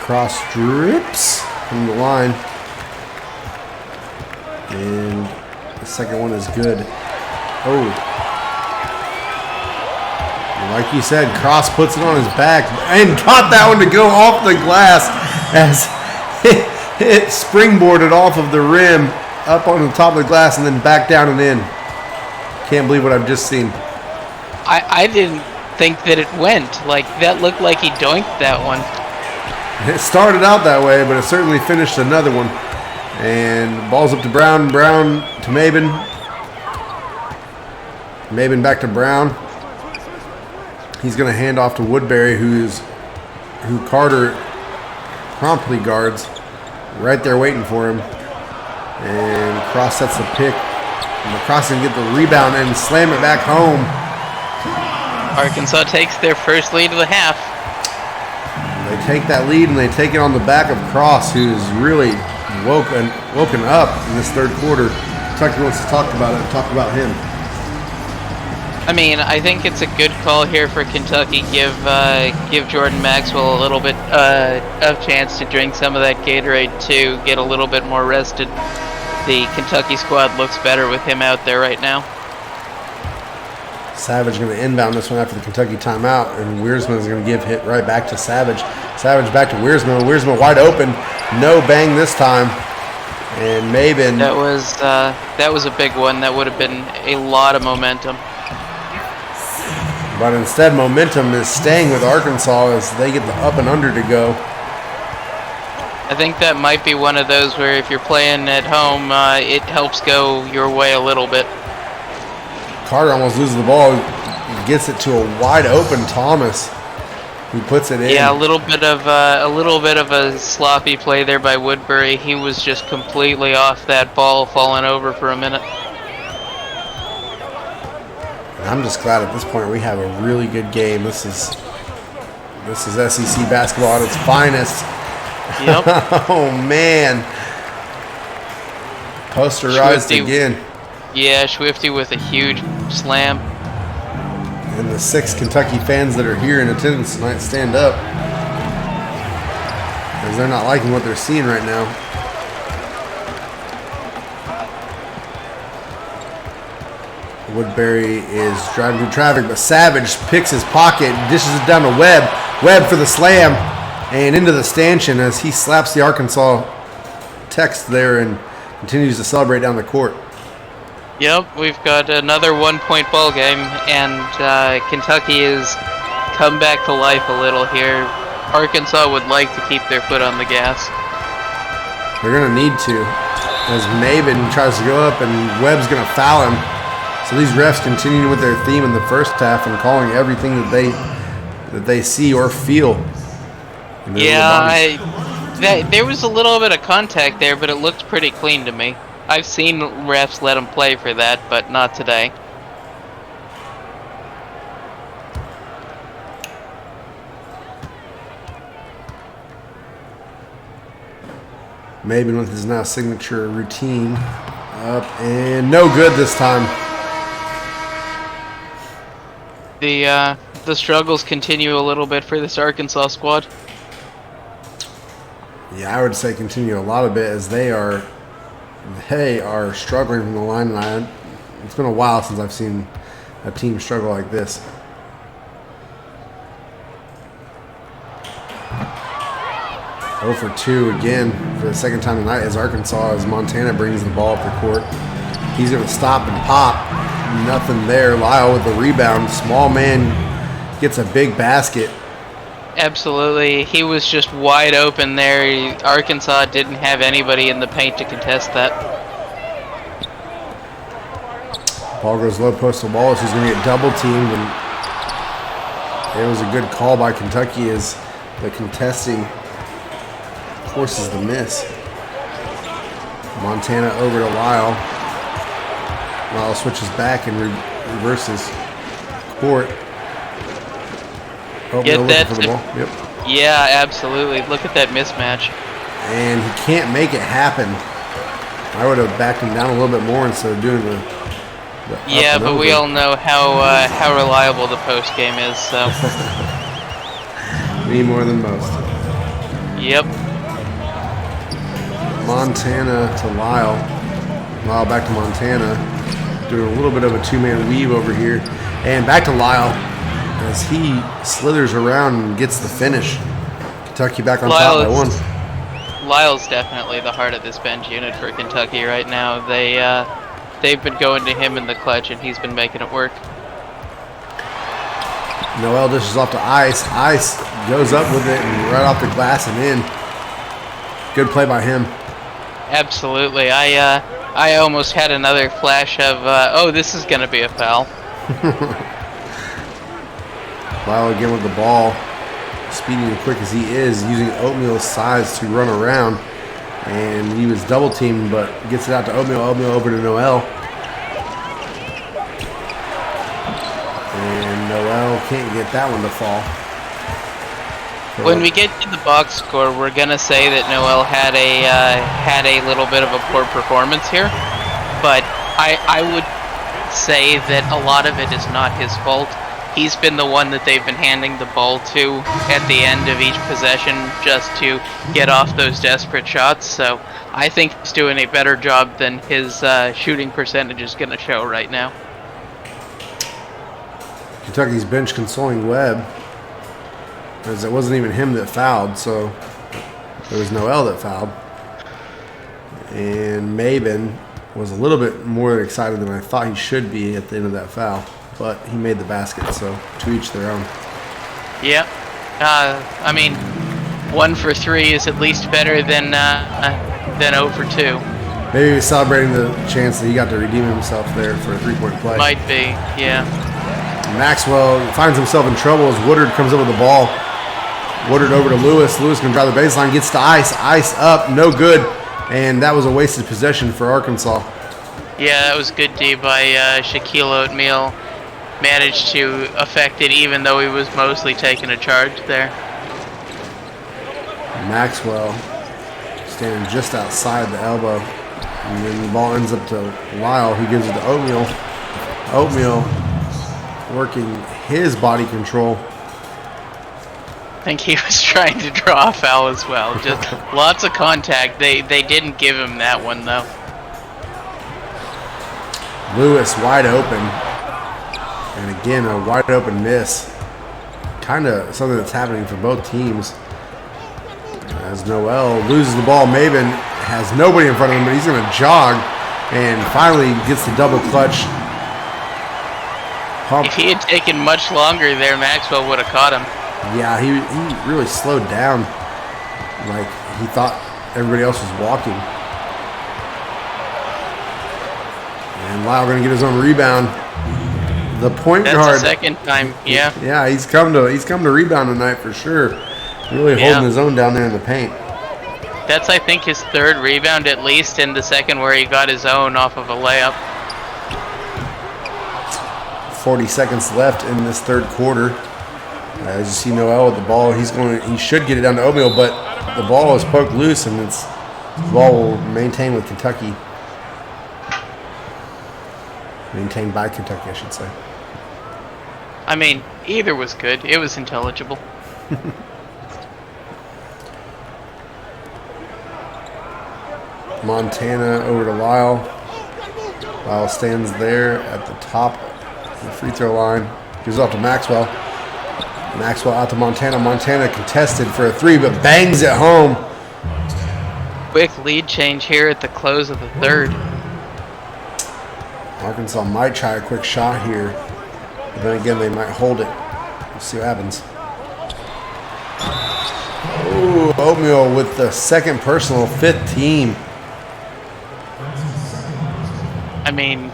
Cross drips from the line. And the second one is good. Oh. Like you said, Cross puts it on his back and got that one to go off the glass as it springboarded off of the rim up on the top of the glass and then back down and in. Can't believe what I've just seen. I didn't think that it went. Like, that looked like he doinked that one. It started out that way, but it certainly finished another one. And ball's up to Brown. Brown to Maben. Maben back to Brown. He's going to hand off to Woodbury, who Carter promptly guards. Right there waiting for him. And Cross sets the pick. And Cross can get the rebound and slam it back home. Arkansas takes their first lead of the half. They take that lead and they take it on the back of Cross, who's really woken up in this third quarter. Kentucky wants to talk about him. I mean, I think it's a good call here for Kentucky. Give Jordan Maxwell a little bit of chance to drink some of that Gatorade to get a little bit more rested. The Kentucky squad looks better with him out there right now. Savage going to inbound this one after the Kentucky timeout, and Wiersma is going to give hit right back to Savage. Savage back to Wiersma. Wiersma wide open. No bang this time. And Maben. That was a big one. That would have been a lot of momentum. But instead, momentum is staying with Arkansas as they get the up and under to go. I think that might be one of those where if you're playing at home, it helps go your way a little bit. Carter almost loses the ball. He gets it to a wide open Thomas, who puts it in. Yeah, a little bit of a sloppy play there by Woodbury. He was just completely off that ball, falling over for a minute. I'm just glad at this point we have a really good game. This is SEC basketball at its finest. Yep. Oh man. Posterized Swifty, again. Yeah, Swifty with a huge slam. And the 6 Kentucky fans that are here in attendance tonight stand up, because they're not liking what they're seeing right now. Woodbury is driving through traffic, but Savage picks his pocket, dishes it down to Webb. Webb for the slam, and into the stanchion as he slaps the Arkansas text there and continues to celebrate down the court. Yep, we've got another 1-point ball game, and Kentucky has come back to life a little here. Arkansas would like to keep their foot on the gas. They're going to need to, as Maben tries to go up and Webb's going to foul him. So these refs continue with their theme in the first half and calling everything that they see or feel. Yeah, there was a little bit of contact there, but it looked pretty clean to me. I've seen refs let them play for that, but not today. Maben with his now signature routine up and no good this time. The struggles continue a little bit for this Arkansas squad. Yeah, I would say continue a lot of it as they are struggling from the line, and it's been a while since I've seen a team struggle like this. Oh for 2 again for the second time tonight as Arkansas, as Montana brings the ball up the court. He's going to stop and pop. Nothing there. Lyle with the rebound. Small man gets a big basket. Absolutely. He was just wide open there. Arkansas didn't have anybody in the paint to contest that. Ball goes low post to Wallace. He's going to get double teamed. And it was a good call by Kentucky as the contesting forces the miss. Montana over to Lyle. Lyle switches back and reverses court. Oh, Get no, that for the ball. Yep. Yeah, absolutely. Look at that mismatch. And he can't make it happen. I would have backed him down a little bit more instead of doing the yeah, but we all know how reliable the post game is. So me more than most. Yep. Montana to Lyle. Lyle back to Montana. Doing a little bit of a two-man weave over here. And back to Lyle as he slithers around and gets the finish. Kentucky back on top by 1. Lyle's definitely the heart of this bench unit for Kentucky right now. They've been going to him in the clutch, and he's been making it work. Noel dishes off to Ice. Ice goes up with it and right off the glass and in. Good play by him. Absolutely. I almost had another flash of, oh, this is going to be a foul. Lyle again with the ball. Speedy and quick as he is, using Oatmeal's size to run around. And he was double teamed, but gets it out to Oatmeal. Oatmeal over to Noel. And Noel can't get that one to fall. When we get to the box score, we're gonna say that Noel had a little bit of a poor performance here, but I would say that a lot of it is not his fault. He's been the one that they've been handing the ball to at the end of each possession just to get off those desperate shots. So I think he's doing a better job than his shooting percentage is gonna show right now. Kentucky's bench consoling Webb, as it wasn't even him that fouled, so it was Noel that fouled. And Maben was a little bit more excited than I thought he should be at the end of that foul, but he made the basket, so to each their own. Yeah. I mean, 1 for 3 is at least better than 0 for 2. Maybe he was celebrating the chance that he got to redeem himself there for a three-point play. Might be, yeah. Maxwell finds himself in trouble as Woodard comes up with the ball. Woodard over to Lewis. Lewis can drive the baseline, gets to Ice. Ice up, no good. And that was a wasted possession for Arkansas. Yeah, that was good D by Shaquille Oatmeal. Managed to affect it even though he was mostly taking a charge there. Maxwell standing just outside the elbow. And then the ball ends up to Lyle, who gives it to Oatmeal. Oatmeal working his body control. I think he was trying to draw a foul as well. Just lots of contact. They didn't give him that one though. Lewis wide open. And again, a wide open miss. Kind of something that's happening for both teams. As Noel loses the ball, Maven has nobody in front of him, but he's going to jog and finally gets the double clutch. Pump. If he had taken much longer there, Maxwell would have caught him. Yeah, he really slowed down. Like he thought everybody else was walking. And Lyle going to get his own rebound. The point That's guard. the second time, yeah. Yeah, he's come to rebound tonight for sure. Really holding his own down there in the paint. That's, I think, his third rebound at least, in the second where he got his own off of a layup. 40 seconds left in this third quarter. As you see Noel with the ball, he should get it down to Oatmeal, but the ball is poked loose, and the ball will maintain with Kentucky. Maintained by Kentucky, I should say. I mean, either was good. It was intelligible. Montana over to Lyle. Lyle stands there at the top of the free throw line. Gives off to Maxwell. Maxwell out to Montana. Montana contested for a three, but bangs it home. Quick lead change here at the close of the third. Arkansas might try a quick shot here. But then again, they might hold it. We'll see what happens. Ooh, Oatmeal with the second personal, fifth team. I mean,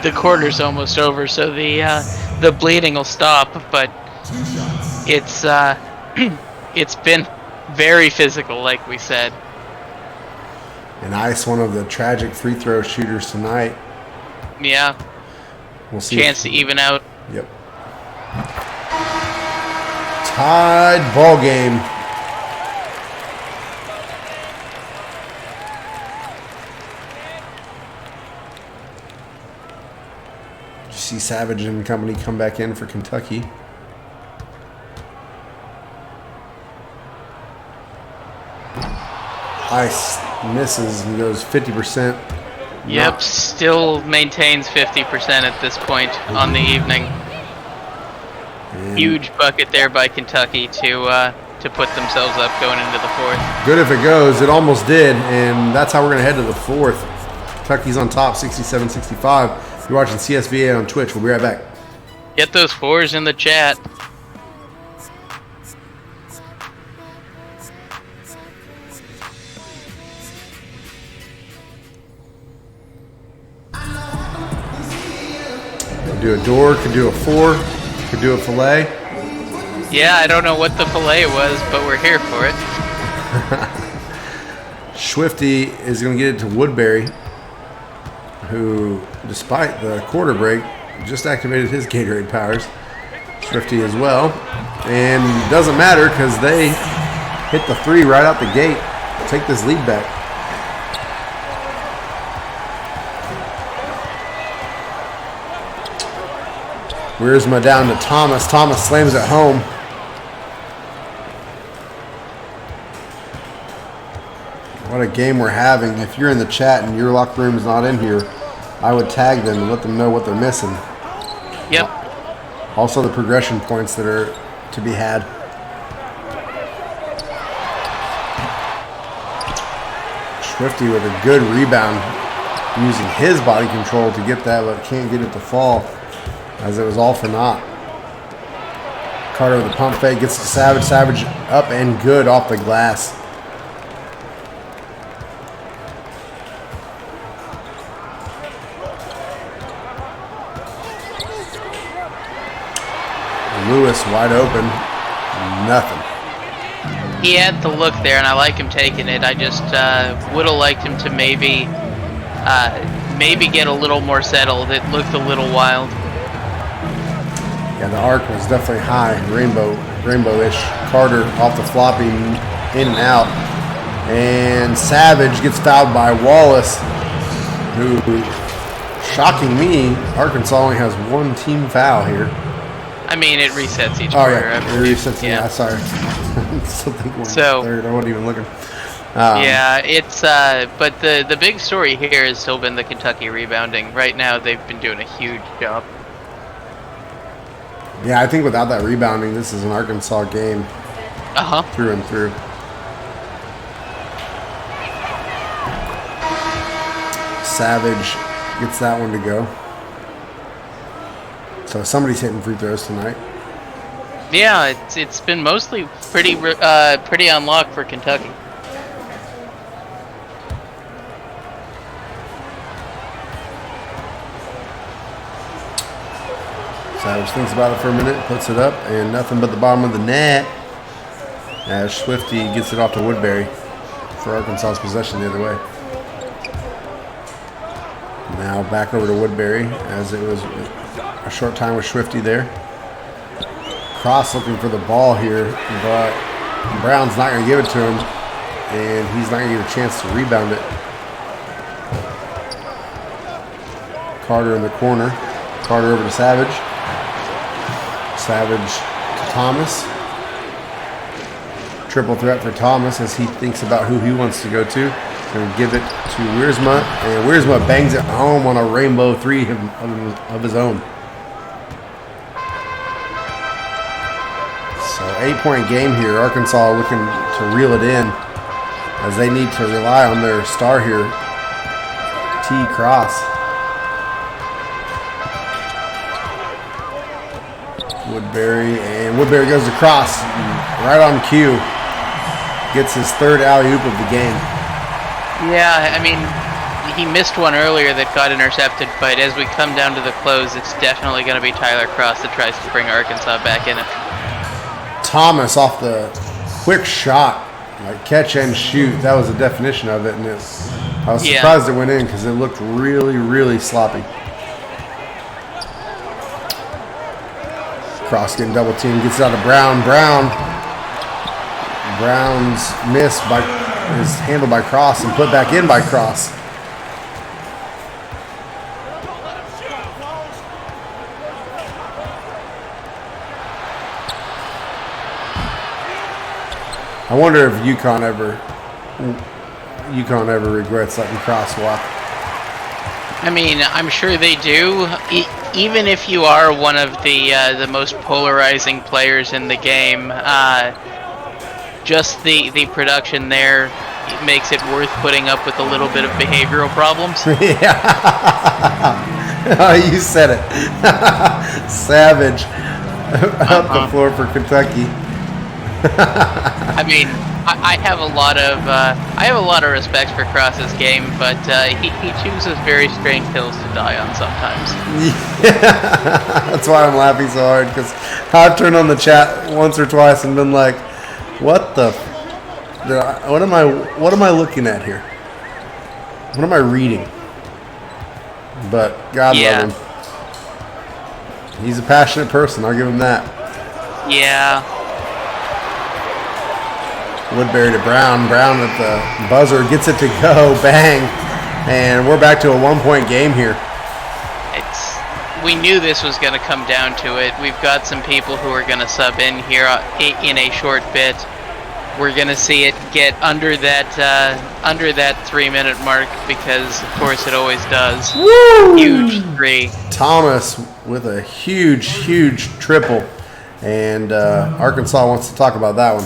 the quarter's almost over, so the bleeding will stop, but it's it's been very physical, like we said. And Ice, one of the tragic free throw shooters tonight. Yeah. We'll see. Chance to even out. Yep. Tied ball game. Did you see Savage and company come back in for Kentucky? Ice misses and goes 50%. Yep, still maintains 50% at this point on the evening. And Huge bucket there by Kentucky to put themselves up going into the fourth. good if it goes. It almost did, and that's how we're going to head to the fourth. Kentucky's on top, 67-65. You're watching CSBA on Twitch. We'll be right back. Get those fours in the chat. Could do a door, could do a four, could do a fillet. Yeah, I don't know what the fillet was, but we're here for it. Swifty is going to get it to Woodbury, who, despite the quarter break, just activated his Gatorade powers. Swifty as well. And it doesn't matter because they hit the three right out the gate. Take this lead back. Wiersma down to Thomas. Thomas slams it home. What a game we're having. If you're in the chat and your locker room is not in here, I would tag them and let them know what they're missing. Yep. Also the progression points that are to be had. Swifty with a good rebound, using his body control to get that, but can't get it to fall, as it was all for naught. Carter with the pump fake gets to Savage. Savage up and good off the glass. Lewis wide open. Nothing. He had the look there, and I like him taking it. I just would have liked him to maybe get a little more settled. It looked a little wild. Yeah, the arc was definitely high, rainbow-ish. Carter off the floppy, in and out. And Savage gets fouled by Wallace. who, shocking me, Arkansas only has one team foul here. I mean, it resets each Oh, quarter. yeah. I It believe. resets. Yeah, sorry. Still think we're So- third. I wasn't even looking. Yeah, it's but the big story here has still been the Kentucky rebounding. Right now, they've been doing a huge job. Yeah, I think without that rebounding, this is an Arkansas game through and through. Savage gets that one to go. So somebody's hitting free throws tonight. Yeah, it's been mostly pretty on lock for Kentucky. Savage thinks about it for a minute, puts it up, and nothing but the bottom of the net. As Swifty gets it off to Woodbury for Arkansas's possession the other way. Now back over to Woodbury as it was a short time with Swifty there. Cross looking for the ball here, but Brown's not going to give it to him, and he's not going to get a chance to rebound it. Carter in the corner. Carter over to Savage. Savage to Thomas. Triple threat for Thomas as he thinks about who he wants to go to. Going to give it to Wiersma, and Wiersma bangs it home on a rainbow three of his own. So 8-point game here. Arkansas looking to reel it in as they need to rely on their star here, T. Cross. Woodbury, and Woodbury goes across right on cue. Gets his third alley-oop of the game. Yeah, I mean, he missed one earlier that got intercepted, but as we come down to the close, it's definitely going to be Tyler Cross that tries to bring Arkansas back in it. Thomas off the quick shot, like catch and shoot. That was the definition of it, and I was surprised it went in because it looked really, really sloppy. Cross getting double teamed, gets it out of Brown. Brown's missed is handled by Cross and put back in by Cross. I wonder if UConn ever regrets letting Cross walk. I mean, I'm sure they do. Even if you are one of the most polarizing players in the game, just the production there makes it worth putting up with a little bit of behavioral problems. Yeah. Oh, you said it. Savage up the floor for Kentucky. I mean, I have a lot of respect for Cross's game, but he chooses very strange hills to die on sometimes. Yeah. That's why I'm laughing so hard, because I've turned on the chat once or twice and been like, what am I looking at here? What am I reading? But God love him. He's a passionate person, I'll give him that. Yeah. Woodbury to Brown. Brown at the buzzer gets it to go. Bang. And we're back to a 1-point game here. We knew this was going to come down to it. We've got some people who are going to sub in here in a short bit. We're going to see it get under that 3-minute mark because, of course, it always does. Woo! Huge three. Thomas with a huge triple. And Arkansas wants to talk about that one.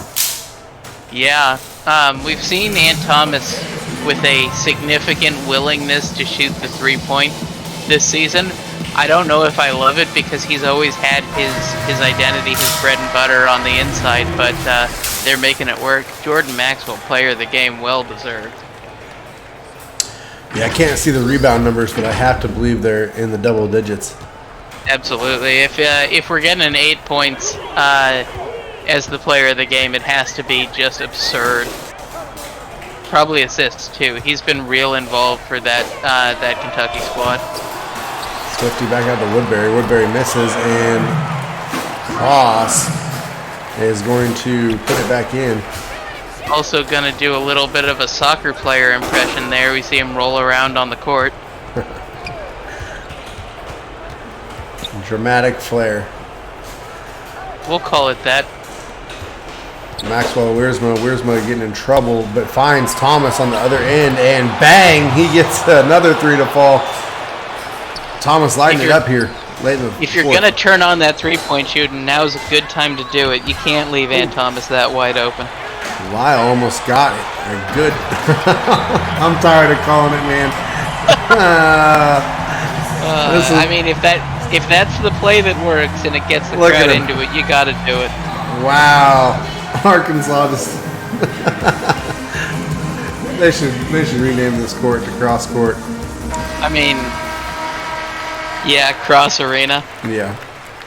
Yeah, we've seen Ant Thomas with a significant willingness to shoot the three-point this season. I don't know if I love it because he's always had his identity, his bread and butter on the inside, but they're making it work. Jordan Maxwell, player of the game, well deserved. Yeah, I can't see the rebound numbers, but I have to believe they're in the double digits. Absolutely. If we're getting an 8 points as the player of the game, it has to be just absurd. Probably assists too. He's been real involved for that Kentucky squad. Swifty back out to Woodbury. Woodbury misses, and Cross is going to put it back in. Also going to do a little bit of a soccer player impression there. We see him roll around on the court. Dramatic flair. We'll call it that. Maxwell Wiersma getting in trouble, but finds Thomas on the other end, and bang, he gets another 3 to fall. Thomas lighting it up here late in the If you're fourth. going to turn on that three-point shooting, now's a good time to do it. You can't leave Ant Thomas that wide open. Lyle almost got it. A good. I'm tired of calling it, man. I mean, if that's the play that works and it gets the Look at crowd him. into it, you got to do it. Wow, Arkansas just. they should rename this court to cross court. I mean, yeah, cross arena. Yeah.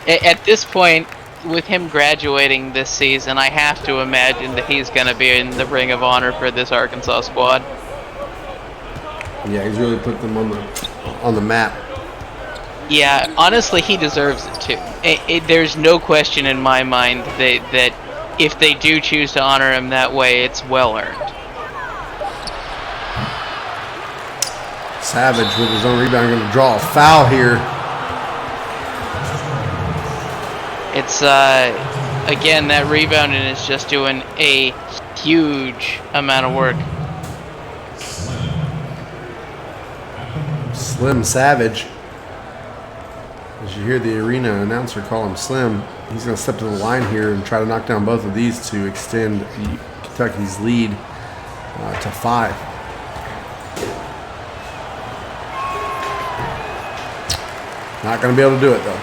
At this point, with him graduating this season, I have to imagine that he's going to be in the Ring of Honor for this Arkansas squad. Yeah, he's really put them on the map. Yeah, honestly, he deserves it too. There's no question in my mind that if they do choose to honor him that way, it's well earned. Savage with his own rebound, going to draw a foul here. It's again, that rebounding is just doing a huge amount of work. Slim Savage. As you hear the arena announcer call him Slim, he's going to step to the line here and try to knock down both of these to extend Kentucky's lead to 5. Not going to be able to do it, though.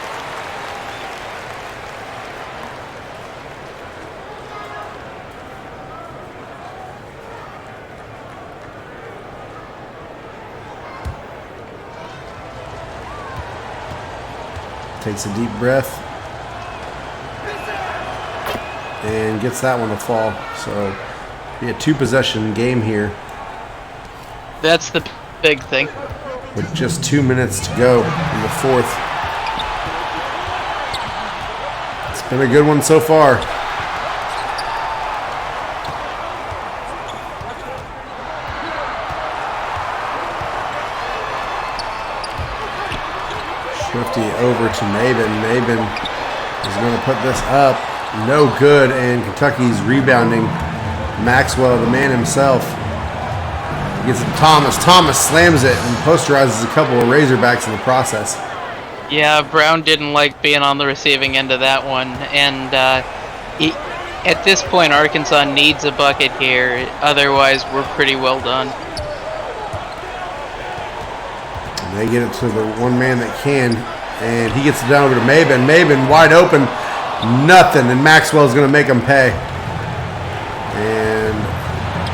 Takes a deep breath and gets that one to fall. So, be a 2-possession game here That's the big thing. with just 2 minutes to go in the fourth. It's been a good one so far. Swifty over to Maben. Maben is going to put this up. No good, and Kentucky's rebounding. Maxwell, the man himself, gets it to Thomas. Thomas slams it and posterizes a couple of Razorbacks in the process. Yeah, Brown didn't like being on the receiving end of that one, and at this point, Arkansas needs a bucket here. Otherwise, we're pretty well done. And they get it to the one man that can, and he gets it down over to Maben. Maben wide open, nothing, and Maxwell's going to make him pay. And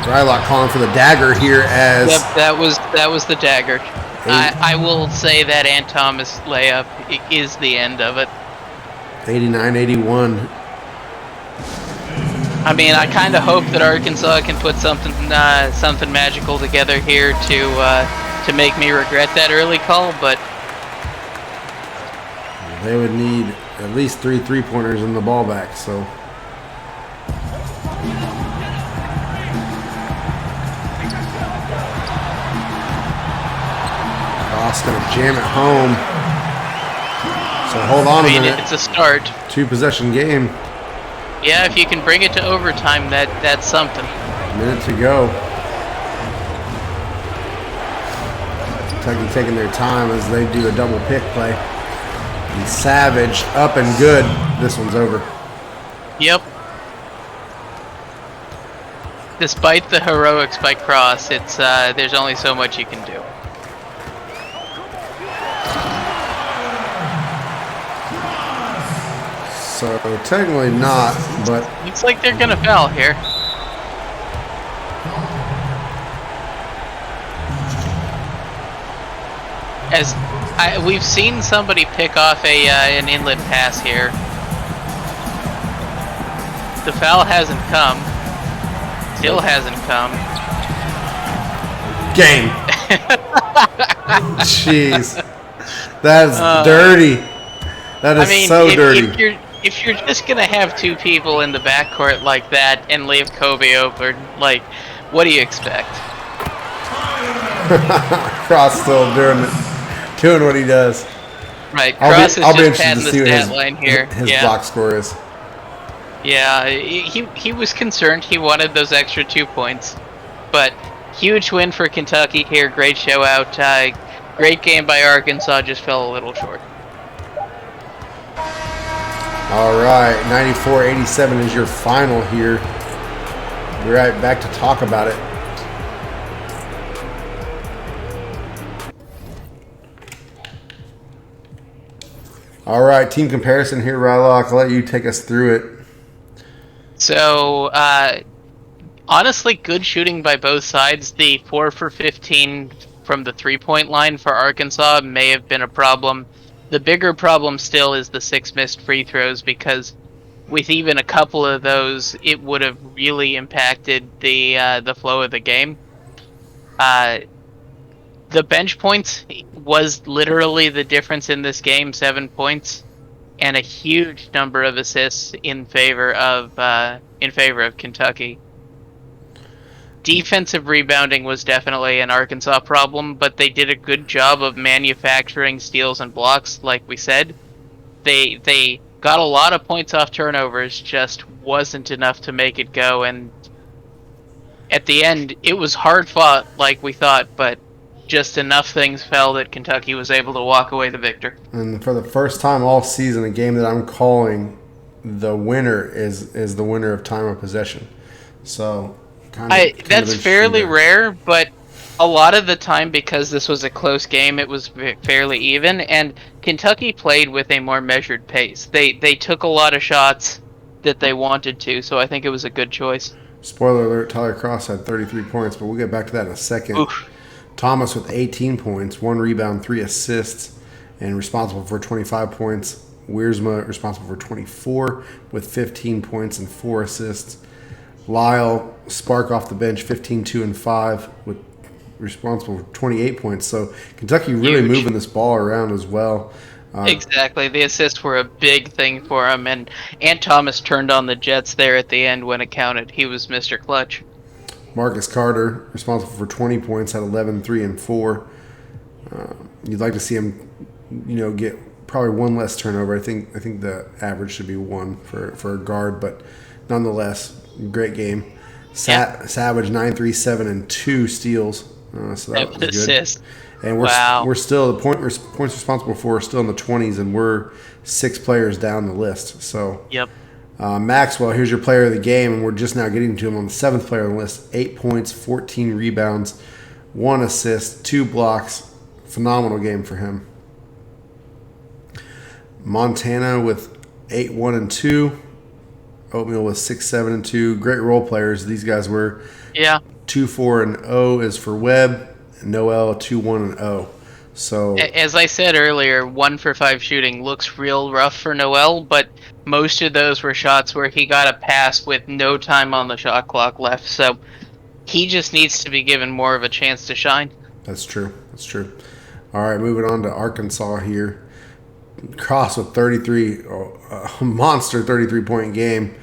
Rylock calling for the dagger here as... Yep, that was the dagger. I will say that Ant Thomas layup is the end of it. 89-81. I mean, I kind of hope that Arkansas can put something magical together here to make me regret that early call, but They would need at least 3 3-pointers in the ball back, so... Ross going to jam it home. So hold on a minute. it's a start. 2-possession game. Yeah, if you can bring it to overtime, that's something. Minute to go. Kentucky taking their time as they do a double pick play. And Savage up and good. This one's over. Yep. Despite the heroics by Cross, it's there's only so much you can do. So technically not, but Looks like they're gonna foul here. As we've seen somebody pick off an inlet pass here. The foul hasn't come. Still hasn't come. game. Jeez. That's dirty. That is so dirty. If you're just gonna have two people in the backcourt like that and leave Kobe open, like, what do you expect? Cross still doing what he does. Right, I'll Cross be, is I'll be just interested padding to the see what stat line here. his Yeah. block score is. Yeah, he was concerned. He wanted those extra 2 points, but huge win for Kentucky here. Great show out. Great game by Arkansas. Just fell a little short. All right, 94-87 is your final here. We're right back to talk about it. All right, team comparison here, Rylock. I'll let you take us through it. So, honestly, good shooting by both sides. The 4 for 15 from the 3-point line for Arkansas may have been a problem. The bigger problem still is the 6 missed free throws, because with even a couple of those, it would have really impacted the flow of the game. The bench points was literally the difference in this game, 7 points, and a huge number of assists in favor of Kentucky. Defensive rebounding was definitely an Arkansas problem, but they did a good job of manufacturing steals and blocks, like we said. They got a lot of points off turnovers, just wasn't enough to make it go, and at the end, it was hard fought like we thought, but just enough things fell that Kentucky was able to walk away the victor. And for the first time all season, a game that I'm calling the winner is the winner of time of possession. So that's fairly rare, but a lot of the time, because this was a close game, it was fairly even, and Kentucky played with a more measured pace. They took a lot of shots that they wanted to, so I think it was a good choice. Spoiler alert, Tyler Cross had 33 points, but we'll get back to that in a second. Oof. Thomas with 18 points, 1 rebound, 3 assists, and responsible for 25 points. Wiersma responsible for 24 with 15 points and 4 assists. Lyle spark off the bench, 15, 2, and 5 with responsible for 28 points. So Kentucky really moving this ball around as well. Exactly. The assists were a big thing for him, and Thomas turned on the Jets there at the end when it counted. He was Mr. Clutch. Marcus Carter, responsible for 20 points, had 11, 3, and 4. You'd like to see him, get probably 1 less turnover. I think the average should be 1 for a guard, but nonetheless, great game. Savage 9, 3, 7, and 2 steals. So that was good. Assist. And we're still the points responsible for are still in the 20s, and we're 6 players down the list. So Yep. Maxwell, here's your player of the game, and we're just now getting to him on the 7th player on the list. 8 points, 14 rebounds, 1 assist, 2 blocks. Phenomenal game for him. Montana with 8, 1, and 2. Oatmeal with 6, 7, and 2. Great role players. These guys were. Yeah. 2, 4, and 0 is for Webb. And Noel 2, 1, and 0. So as I said earlier, 1 for 5 shooting looks real rough for Noel, but most of those were shots where he got a pass with no time on the shot clock left. So he just needs to be given more of a chance to shine. That's true. All right, moving on to Arkansas here. Cross with 33, a monster 33-point game.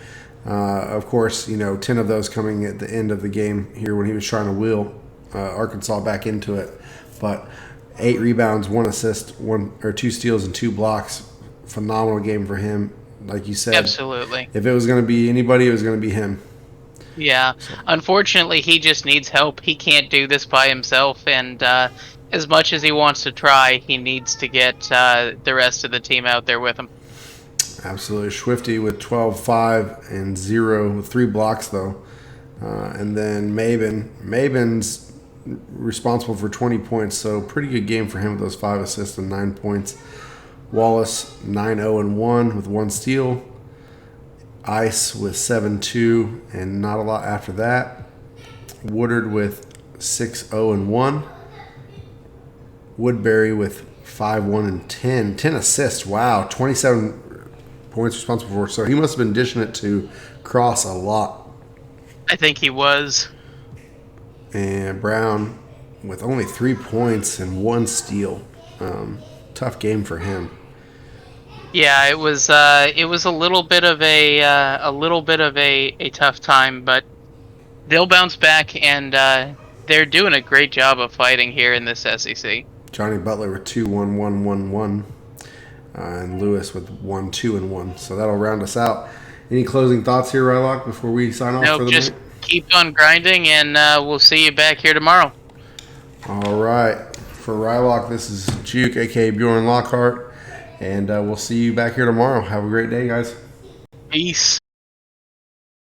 Of course, 10 of those coming at the end of the game here when he was trying to wheel Arkansas back into it. But 8 rebounds, 1 assist, 2 steals, and 2 blocks. Phenomenal game for him. Like you said, Absolutely. If it was going to be anybody, it was going to be him. Yeah. Unfortunately, he just needs help. He can't do this by himself, and as much as he wants to try, he needs to get the rest of the team out there with him. Absolutely. Swifty with 12, 5, and 0 with 3 blocks, though. And then Maben's responsible for 20 points, so pretty good game for him with those 5 assists and 9 points. Wallace 9, 0, and 1 with 1 steal. Ice with 7, 2, and not a lot after that. Woodard with 6, 0, and 1. Woodbury with 5, 1, and 10. 10 assists. Wow. 27 points responsible for. So he must have been dishing it to Cross a lot. I think he was. And Brown with only 3 points and 1 steal. Tough game for him. Yeah, it was a little bit of a tough time, but they'll bounce back, and they're doing a great job of fighting here in this SEC. Johnny Butler with 2, 1, 1, 1, 1. and Lewis with 1, 2, and 1. So that'll round us out. Any closing thoughts here, Rylock, before we sign off for Nope, the just night? keep on grinding, and we'll see you back here tomorrow. All right. For Rylock, this is Juke, aka Bjorn Lockhart, and we'll see you back here tomorrow. Have a great day, guys. Peace.